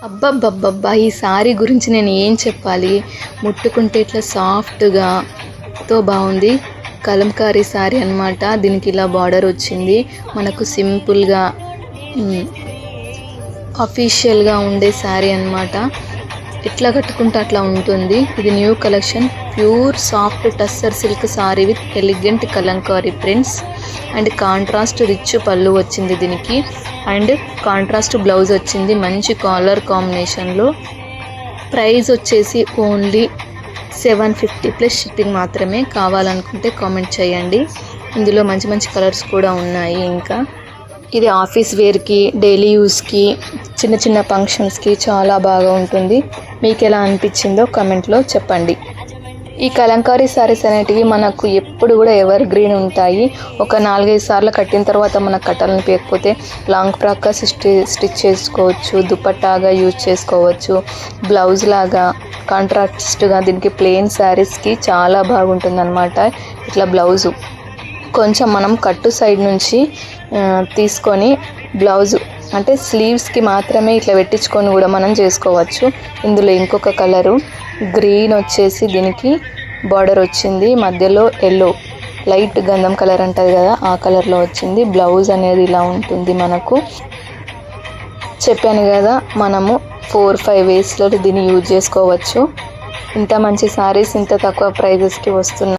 అబ్బబ్బబ్బబ్బా! ఈ సారీ గురించి నేను ఏం చెప్పాలి. ముట్టుకుంటే ఇట్లా సాఫ్ట్‌గా బాగుంది. కలంకారీ సారీ అన్నమాట. దీనికి ఇలా బార్డర్ వచ్చింది. మనకు సింపుల్‌గా అఫీషియల్‌గా ఉండే సారీ అన్నమాట. ఎట్లా కట్టుకుంటే అట్లా ఉంటుంది. ఇది new collection pure soft tussar silk sorry with elegant Kalamkari prints and contrast rich పళ్ళు వచ్చింది దీనికి. అండ్ కాంట్రాస్ట్ బ్లౌజ్ వచ్చింది మంచి కాలర్ కాంబినేషన్లో. ప్రైస్ వచ్చేసి ఓన్లీ 750 ప్లస్ షిప్పింగ్ మాత్రమే. కావాలనుకుంటే కామెంట్ చేయండి. ఇందులో మంచి మంచి కలర్స్ కూడా ఉన్నాయి. ఇంకా ఇది ఆఫీస్ వేర్కి, డైలీ యూస్కి, చిన్న చిన్న ఫంక్షన్స్కి చాలా బాగా ఉంటుంది. మీకు ఎలా అనిపించిందో కమెంట్లో చెప్పండి. ఈ కలంకారీ సారీస్ అనేటివి మనకు ఎప్పుడు కూడా ఎవర్ గ్రీన్ ఉంటాయి. ఒక 4-5 సార్లు కట్టిన తర్వాత మనకు కట్టాలనిపించకపోతే లాంగ్ ఫ్రాక్గా స్టిచ్ చేసుకోవచ్చు, దుపట్టాగా యూజ్ చేసుకోవచ్చు, బ్లౌజ్ లాగా కాంట్రాస్ట్గా. దీనికి ప్లెయిన్ శారీస్కి చాలా బాగుంటుంది అన్నమాట. ఇట్లా బ్లౌజు కొంచెం మనం కట్టు సైడ్ నుంచి తీసుకొని బ్లౌజు అంటే స్లీవ్స్కి మాత్రమే ఇట్లా పెట్టించుకొని కూడా మనం చేసుకోవచ్చు. ఇందులో ఇంకొక కలరు గ్రీన్ వచ్చేసి దీనికి బార్డర్ వచ్చింది. మధ్యలో ఎల్లో లైట్ గంధం కలర్ అంటుంది కదా, ఆ కలర్లో వచ్చింది. బ్లౌజ్ అనేది ఇలా ఉంటుంది. మనకు చెప్పాను కదా, మనము 4-5 వేస్లో దీన్ని యూజ్ చేసుకోవచ్చు. ఇంత మంచి సారీస్ ఇంత తక్కువ ప్రైజెస్కి వస్తున్నాయి.